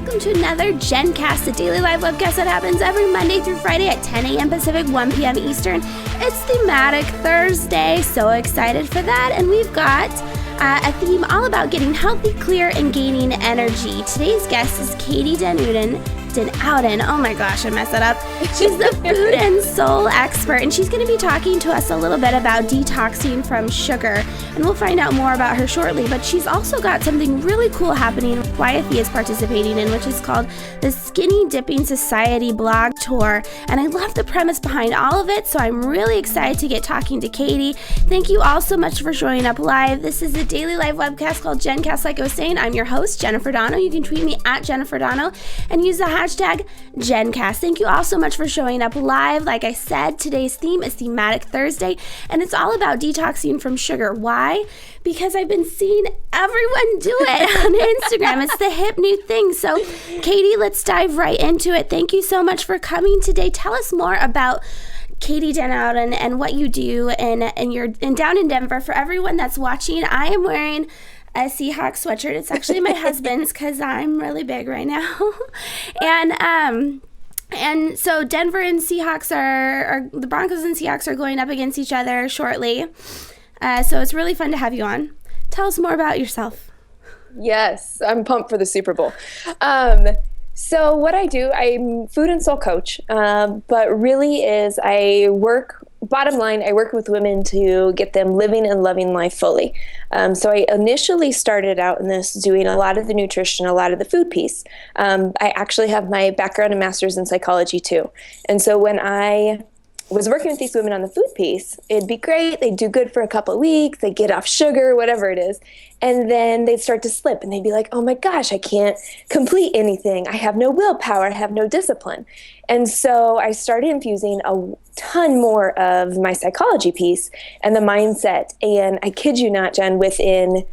welcome to another Jenn Cast, a daily live webcast that happens every Monday through Friday at 10 a.m. Pacific, 1 p.m. Eastern. It's Thematic Thursday, so excited for that, and we've got a theme all about getting healthy, clear, and gaining energy. Today's guest is Katie Donogh. Oh my gosh, I messed that up. She's the food and soul expert, and she's going to be talking to us a little bit about detoxing from sugar, and we'll find out more about her shortly. But she's also got something really cool happening YFE is participating in, which is called the Skinny Dipping Society blog tour, and I love the premise behind all of it, so I'm really excited to get talking to Katie. Thank you all so much for showing up live. This is a daily live webcast called Jenn Cast, like I was saying. I'm your host, Jennifer Donogh. You can tweet me at Jennifer Donogh and use the hashtag Jenn Cast. Thank you all so much for showing up live. Like I said, today's theme is Thematic Thursday, and it's all about detoxing from sugar. Why? Because I've been seeing everyone do it on Instagram. It's the hip new thing. So, Katie, let's dive right into it. Thank you so much for coming today. Tell us more about Katie Donogh and what you do, and you're down in Denver. For everyone that's watching, I am wearing a Seahawks sweatshirt. It's actually my husband's because I'm really big right now. And so Denver and Seahawks are the Broncos and Seahawks are going up against each other shortly. So it's really fun to have you on. Tell us more about yourself. Yes, I'm pumped for the Super Bowl. So what I do, I'm food and soul coach, but really is bottom line, I work with women to get them living and loving life fully. So I initially started out in this doing a lot of the nutrition, a lot of the food piece. I actually have my background and master's in psychology too. And so when I was working with these women on the food piece, it'd be great. They'd do good for a couple of weeks. They'd get off sugar, whatever it is. And then they'd start to slip and they'd be like, oh my gosh, I can't complete anything. I have no willpower. I have no discipline. And so I started infusing a ton more of my psychology piece and the mindset. And I kid you not, Jen, within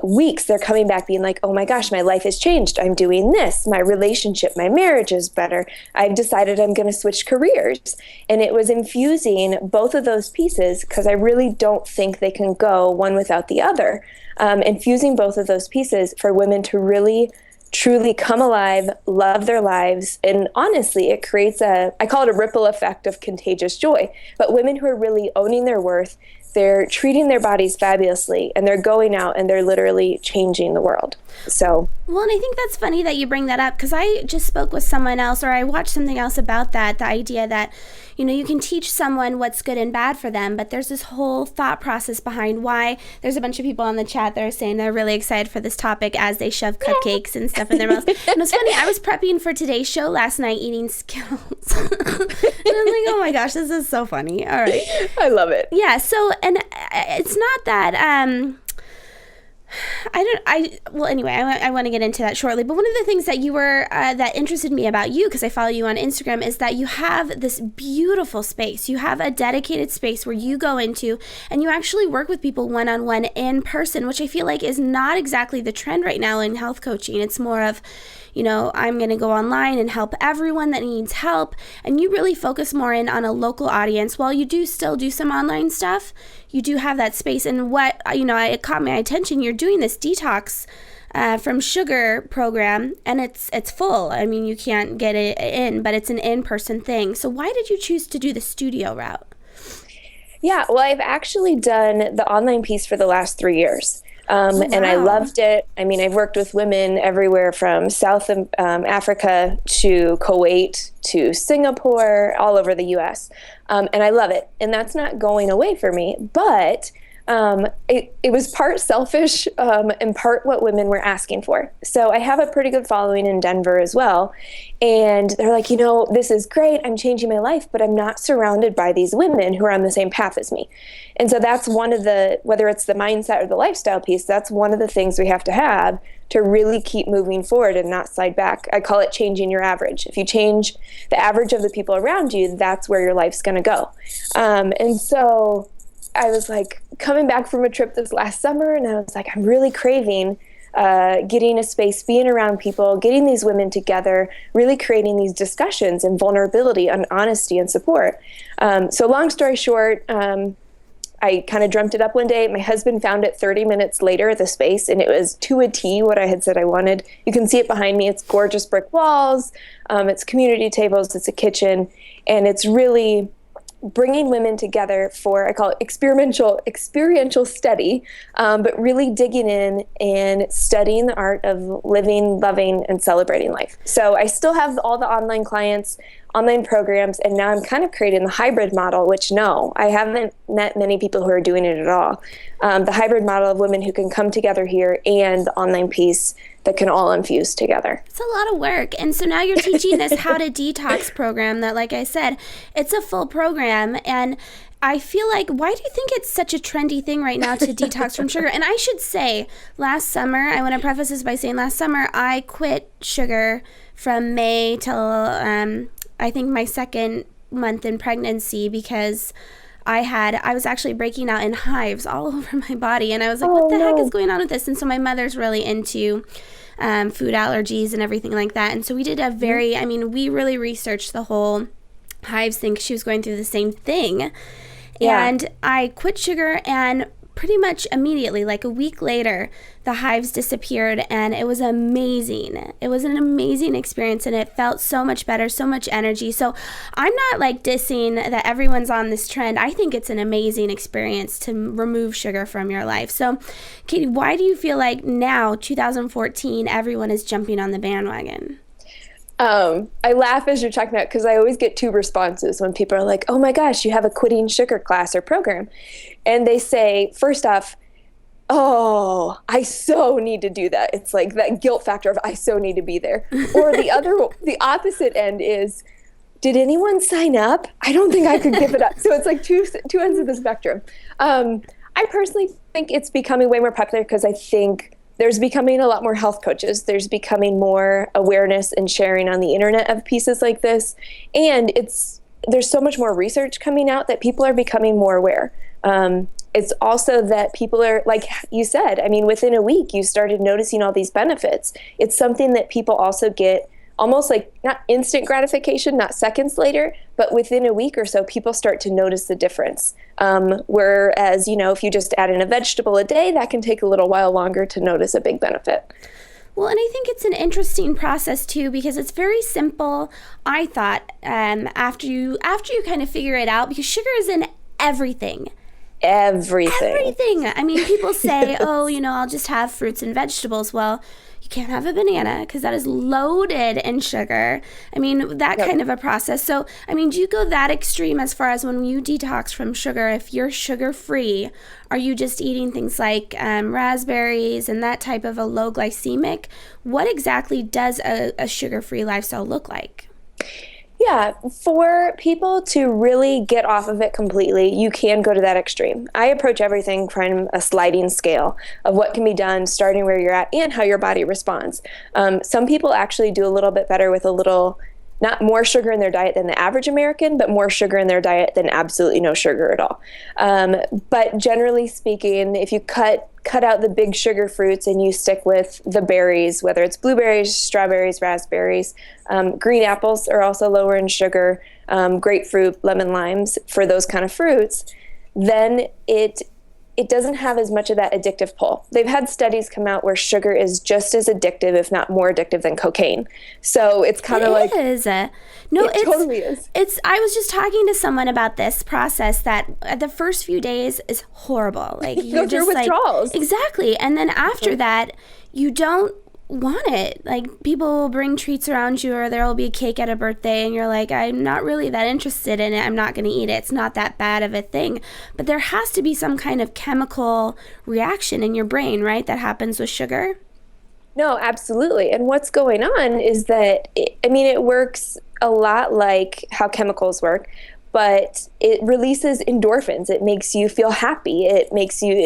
weeks, they're coming back being like, oh my gosh, my life has changed. I'm doing this. My relationship, my marriage is better. I've decided I'm going to switch careers. And it was infusing both of those pieces because I really don't think they can go one without the other. Infusing both of those pieces for women to really truly come alive, love their lives. And honestly, it creates I call it a ripple effect of contagious joy. But women who are really owning their worth, they're treating their bodies fabulously, and they're going out and they're literally changing the world. So, well, and I think that's funny that you bring that up, because I just spoke with someone else, or I watched something else about that, the idea that, you can teach someone what's good and bad for them, but there's this whole thought process behind why. There's a bunch of people on the chat that are saying they're really excited for this topic as they shove cupcakes and stuff in their mouths. And it's funny, I was prepping for today's show last night eating Skittles. And I'm like, oh my gosh, this is so funny. All right. I love it. Yeah, so, and it's not that, anyway, I want to get into that shortly, but one of the things that you were, that interested me about you, because I follow you on Instagram, is that you have this beautiful space. You have a dedicated space where you go into and you actually work with people one-on-one in person, which I feel like is not exactly the trend right now in health coaching. It's more of, I'm going to go online and help everyone that needs help. And you really focus more in on a local audience. While you do still do some online stuff, you do have that space. And what, it caught my attention. You're doing this detox from sugar program, and it's full. I mean, you can't get it in, but it's an in-person thing. So why did you choose to do the studio route? Yeah, well, I've actually done the online piece for the last 3 years. Wow. And I loved it. I mean, I've worked with women everywhere from South Africa to Kuwait to Singapore, all over the U.S. And I love it. And that's not going away for me. But it was part selfish and part what women were asking for. So I have a pretty good following in Denver as well. And they're like, this is great. I'm changing my life, but I'm not surrounded by these women who are on the same path as me. And so that's one of whether it's the mindset or the lifestyle piece, that's one of the things we have to really keep moving forward and not slide back. I call it changing your average. If you change the average of the people around you, that's where your life's going to go. And so I was like coming back from a trip this last summer, and I was like, I'm really craving getting a space, being around people, getting these women together, really creating these discussions and vulnerability and honesty and support. So long story short, I kind of dreamt it up one day. My husband found it 30 minutes later at the space, and it was to a T what I had said I wanted. You can see it behind me. It's gorgeous brick walls. It's community tables. It's a kitchen. And it's really bringing women together for, I call it experiential study, but really digging in and studying the art of living, loving, and celebrating life. So I still have all the online clients, online programs, and now I'm kind of creating the hybrid model, which no, I haven't met many people who are doing it at all. The hybrid model of women who can come together here and the online piece that can all infuse together. It's a lot of work. And so now you're teaching this How to Detox program that, like I said, it's a full program. And I feel like, why do you think it's such a trendy thing right now to detox from sugar? And I should say, last summer, I want to preface this by saying last summer, I quit sugar from May till I think my second month in pregnancy because I was actually breaking out in hives all over my body. And I was like, what the heck is going on with this? And so my mother's really into food allergies and everything like that. And so we did we really researched the whole hives thing because she was going through the same thing. Yeah. And I quit sugar, and pretty much immediately, like a week later, the hives disappeared, and it was amazing. It was an amazing experience, and it felt so much better, so much energy. So I'm not like dissing that everyone's on this trend. I think it's an amazing experience to remove sugar from your life. So, Katie, why do you feel like now, 2014, everyone is jumping on the bandwagon? I laugh as you're talking about, because I always get two responses when people are like, oh my gosh, you have a quitting sugar class or program. And they say, first off, oh, I so need to do that. It's like that guilt factor of I so need to be there. Or the opposite end is, did anyone sign up? I don't think I could give it up. So it's like two ends of the spectrum. I personally think it's becoming way more popular because I think there's becoming a lot more health coaches. There's becoming more awareness and sharing on the internet of pieces like this. And there's so much more research coming out that people are becoming more aware. It's also that people are, like you said, I mean, within a week, you started noticing all these benefits. It's something that people also get almost like not instant gratification, not seconds later, but within a week or so, people start to notice the difference. Whereas, if you just add in a vegetable a day, that can take a little while longer to notice a big benefit. Well, and I think it's an interesting process too, because it's very simple. I thought after you kind of figure it out, because sugar is in everything. Everything. I mean, people say, oh, I'll just have fruits and vegetables. Well, you can't have a banana because that is loaded in sugar. I mean, that kind of a process. So, I mean, do you go that extreme as far as when you detox from sugar? If you're sugar-free, are you just eating things like raspberries and that type of a low glycemic? What exactly does a sugar-free lifestyle look like? Yeah, for people to really get off of it completely, you can go to that extreme. I approach everything from a sliding scale of what can be done, starting where you're at and how your body responds. Some people actually do a little bit better with not more sugar in their diet than the average American, but more sugar in their diet than absolutely no sugar at all. But generally speaking, if you cut out the big sugar fruits and you stick with the berries, whether it's blueberries, strawberries, raspberries, green apples are also lower in sugar, grapefruit, lemon, limes, for those kind of fruits, then it doesn't have as much of that addictive pull. They've had studies come out where sugar is just as addictive, if not more addictive than cocaine. So it's kind of like... It totally is. I was just talking to someone about this process that the first few days is horrible. Like you go through withdrawals. Exactly. And then after that, you don't want it. Like people will bring treats around you, or there will be a cake at a birthday and you're like, I'm not really that interested in it. I'm not going to eat it. It's not that bad of a thing. But there has to be some kind of chemical reaction in your brain, right, that happens with sugar? No, absolutely. And what's going on is that, it works a lot like how chemicals work, but it releases endorphins. It makes you feel happy. It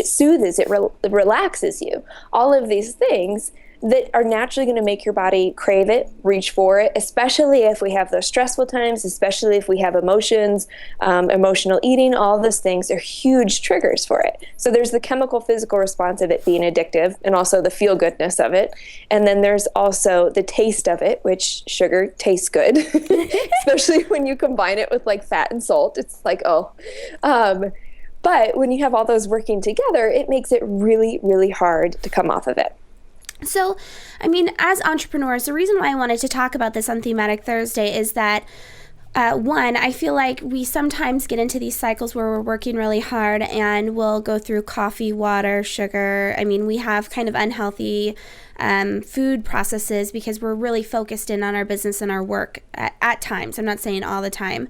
soothes, it relaxes you. All of these things that are naturally going to make your body crave it, reach for it, especially if we have those stressful times, especially if we have emotions, emotional eating, all those things are huge triggers for it. So there's the chemical physical response of it being addictive and also the feel goodness of it. And then there's also the taste of it, which sugar tastes good, especially when you combine it with like fat and salt. It's like, But when you have all those working together, it makes it really, really hard to come off of it. So, I mean, as entrepreneurs, the reason why I wanted to talk about this on Thematic Thursday is that one, I feel like we sometimes get into these cycles where we're working really hard and we'll go through coffee, water, sugar. I mean, we have kind of unhealthy food processes because we're really focused in on our business and our work at times. I'm not saying all the time.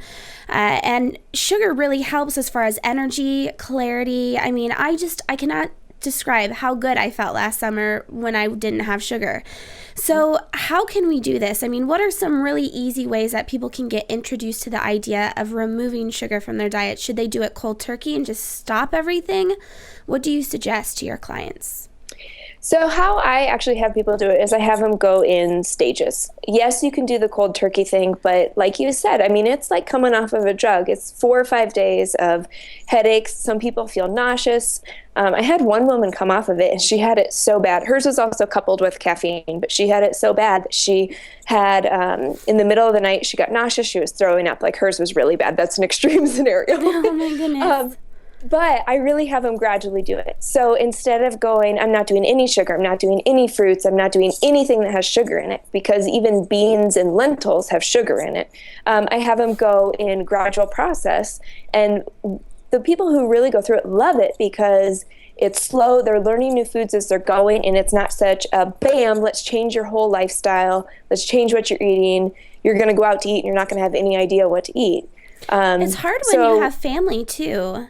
And sugar really helps as far as energy, clarity. I mean, I cannot describe how good I felt last summer when I didn't have sugar. So how can we do this? I mean, what are some really easy ways that people can get introduced to the idea of removing sugar from their diet? Should they do it cold turkey and just stop everything? What do you suggest to your clients? So how I actually have people do it is I have them go in stages. Yes, you can do the cold turkey thing, but like you said, I mean, it's like coming off of a drug. It's 4 or 5 days of headaches. Some people feel nauseous. I had one woman come off of it and she had it so bad. Hers was also coupled with caffeine, but she had it so bad that she had, in the middle of the night, she got nauseous. She was throwing up. Like hers was really bad. That's an extreme scenario. Oh my goodness. But I really have them gradually do it. So instead of going, I'm not doing any sugar, I'm not doing any fruits, I'm not doing anything that has sugar in it, because even beans and lentils have sugar in it, I have them go in gradual process. And the people who really go through it love it because it's slow. They're learning new foods as they're going, and it's not such a bam, let's change your whole lifestyle. Let's change what you're eating. You're going to go out to eat and you're not going to have any idea what to eat. It's hard when you have family too.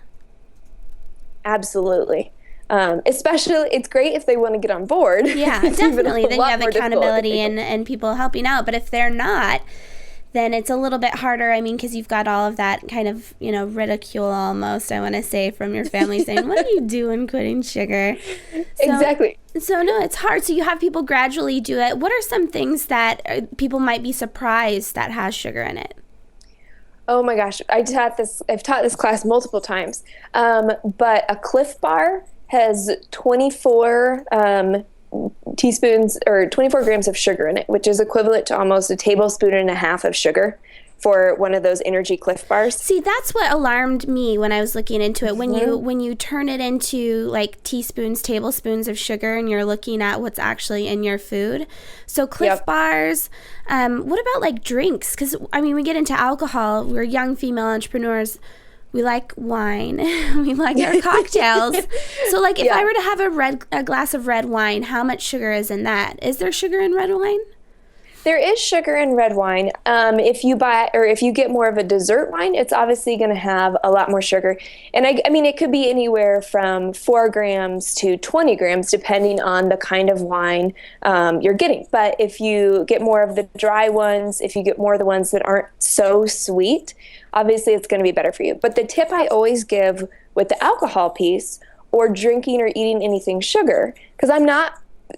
Absolutely. Especially, it's great if they want to get on board. Yeah, definitely. Then you have accountability and people helping out. But if they're not, then it's a little bit harder. I mean, because you've got all of that kind of, ridicule almost, I want to say, from your family saying, what are you doing quitting sugar? Exactly. So, no, it's hard. So you have people gradually do it. What are some things that people might be surprised that has sugar in it? Oh my gosh, I've taught this class multiple times. But a Cliff Bar has 24 teaspoons or 24 grams of sugar in it, which is equivalent to almost a tablespoon and a half of sugar for one of those energy Cliff Bars. See, that's what alarmed me when I was looking into it. When you turn it into like teaspoons, tablespoons of sugar, and you're looking at what's actually in your food. So Cliff Bars. What about like drinks? Because I mean, we get into alcohol. We're young female entrepreneurs. We like wine. We like our cocktails. So like, if I were to have a glass of red wine, how much sugar is in that? Is there sugar in red wine? There is sugar in red wine. If you get more of a dessert wine, it's obviously going to have a lot more sugar. And I mean, it could be anywhere from 4 grams to 20 grams, depending on the kind of wine you're getting. But if you get more of the dry ones, if you get more of the ones that aren't so sweet, obviously it's going to be better for you. But the tip I always give with the alcohol piece, or drinking or eating anything sugar, because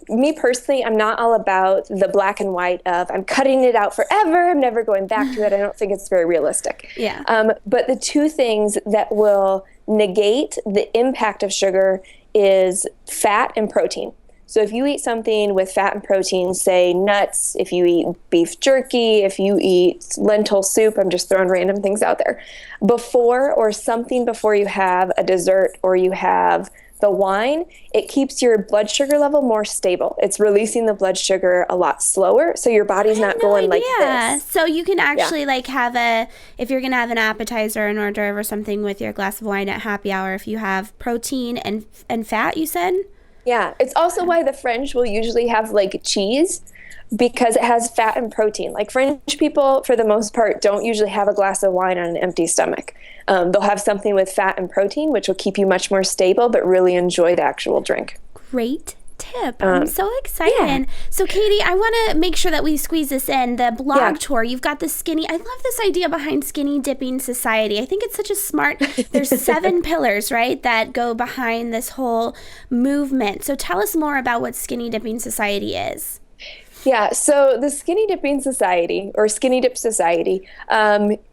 me personally, I'm not all about the black and white of I'm cutting it out forever, I'm never going back to it. I don't think it's very realistic. Yeah. But the two things that will negate the impact of sugar is fat and protein. So if you eat something with fat and protein, say nuts, if you eat beef jerky, if you eat lentil soup, I'm just throwing random things out there, before you have a dessert or you have the wine, it keeps your blood sugar level more stable. It's releasing the blood sugar a lot slower, so your body's not going like this. So you can actually like if you're going to have an appetizer, an hors d'oeuvre or something with your glass of wine at happy hour, if you have protein and fat, you said? Yeah, it's also why the French will usually have like cheese, because it has fat and protein. Like French people, for the most part, don't usually have a glass of wine on an empty stomach. They'll have something with fat and protein, which will keep you much more stable, but really enjoy the actual drink. Great tip. I'm so excited. Yeah. So Katie, I want to make sure that we squeeze this in. The blog tour, you've got the skinny. I love this idea behind Skinny Dipping Society. I think it's such a smart, there's 7 pillars, right, that go behind this whole movement. So tell us more about what Skinny Dipping Society is. Yeah, so the Skinny Dipping Society, or Skinny Dip Society,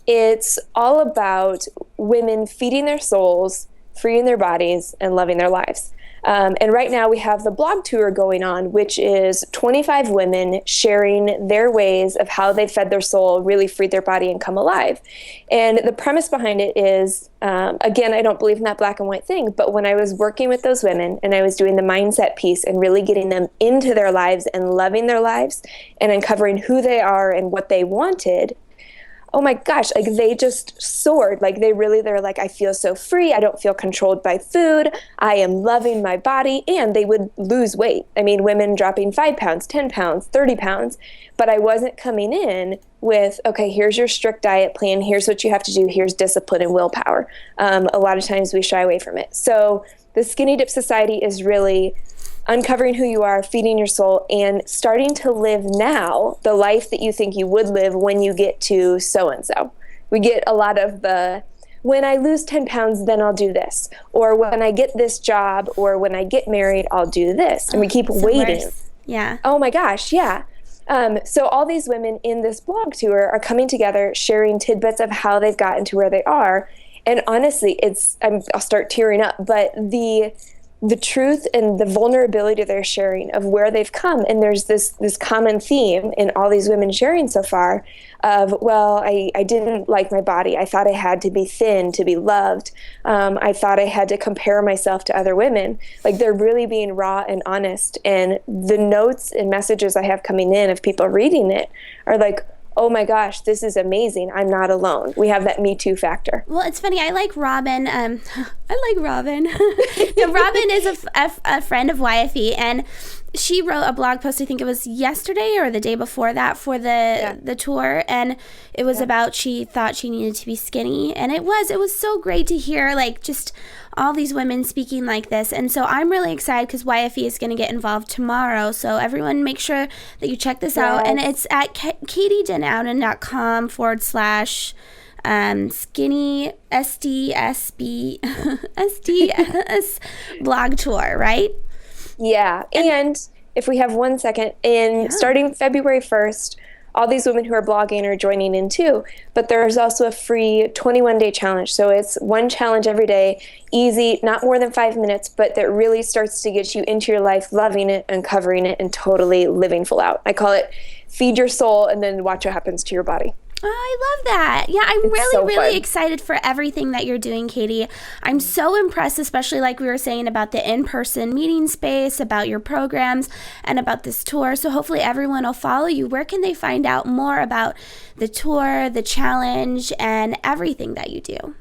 it's all about women feeding their souls, freeing their bodies, and loving their lives. And right now we have the blog tour going on, which is 25 women sharing their ways of how they fed their soul, really freed their body, and come alive. And the premise behind it is, again, I don't believe in that black and white thing, but when I was working with those women and I was doing the mindset piece and really getting them into their lives and loving their lives and uncovering who they are and what they wanted, oh my gosh, like they just soared. Like they're like, I feel so free. I don't feel controlled by food. I am loving my body. And they would lose weight. I mean, women dropping 5 pounds, 10 pounds, 30 pounds. But I wasn't coming in with, okay, here's your strict diet plan. Here's what you have to do. Here's discipline and willpower. A lot of times we shy away from it. So the Skinny Dip Society is really uncovering who you are, feeding your soul, and starting to live now the life that you think you would live when you get to so-and-so. We get a lot of the, when I lose 10 pounds, then I'll do this. Or when I get this job, or when I get married, I'll do this. And we keep waiting. Yeah. Oh my gosh, yeah. So all these women in this blog tour are coming together, sharing tidbits of how they've gotten to where they are. And honestly, I'll start tearing up, but the truth and the vulnerability they're sharing of where they've come. And there's this common theme in all these women sharing so far of, well, I didn't like my body. I thought I had to be thin to be loved. I thought I had to compare myself to other women. Like they're really being raw and honest. And the notes and messages I have coming in of people reading it are like, oh my gosh, this is amazing. I'm not alone. We have that Me Too factor. Well, it's funny. I like Robin. I like Robin. No, Robin is a friend of YFE, and she wrote a blog post, I think it was yesterday or the day before that, for the tour, and it was about she thought she needed to be skinny, and it was so great to hear, like, just all these women speaking like this. And so I'm really excited because YFE is going to get involved tomorrow, so everyone make sure that you check this out, and it's at katiedenowden.com/skinny SDS blog tour, right? Yeah, and if we have 1 second, starting February 1st, all these women who are blogging are joining in too. But there's also a free 21-day challenge. So it's one challenge every day, easy, not more than 5 minutes, but that really starts to get you into your life, loving it, uncovering it, and totally living full out. I call it feed your soul and then watch what happens to your body. Oh, I love that. Yeah, I'm really excited for everything that you're doing, Katie. I'm so impressed, especially like we were saying about the in-person meeting space, about your programs, and about this tour. So hopefully everyone will follow you. Where can they find out more about the tour, the challenge, and everything that you do?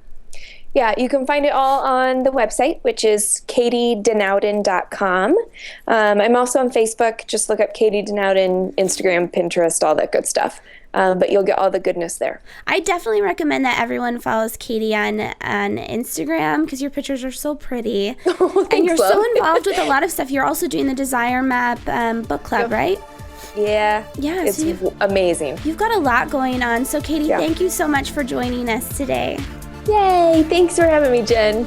Yeah, you can find it all on the website, which is katiedenowden.com. I'm also on Facebook. Just look up Katie Denowden, Instagram, Pinterest, all that good stuff. But you'll get all the goodness there. I definitely recommend that everyone follows Katie on Instagram because your pictures are so pretty. Oh, and you're so involved with a lot of stuff. You're also doing the Desire Map book club, right? Yeah. Yeah. It's amazing. You've got a lot going on. So, Katie, thank you so much for joining us today. Yay. Thanks for having me, Jen.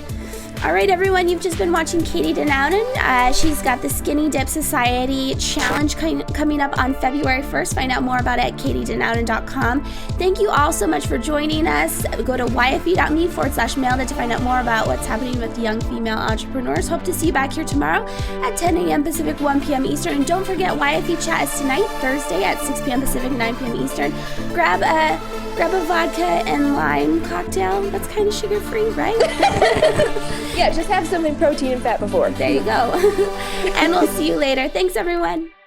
All right, everyone, you've just been watching Katie Denowden. She's got the Skinny Dip Society Challenge coming up on February 1st. Find out more about it at katiedenowden.com. Thank you all so much for joining us. Go to yfe.me/mailed to find out more about what's happening with young female entrepreneurs. Hope to see you back here tomorrow at 10 a.m. Pacific, 1 p.m. Eastern. And don't forget, YFE Chat is tonight, Thursday at 6 p.m. Pacific, 9 p.m. Eastern. Grab a vodka and lime cocktail. That's kind of sugar-free, right? Yeah, just have something protein and fat before. There you go. And we'll see you later. Thanks, everyone.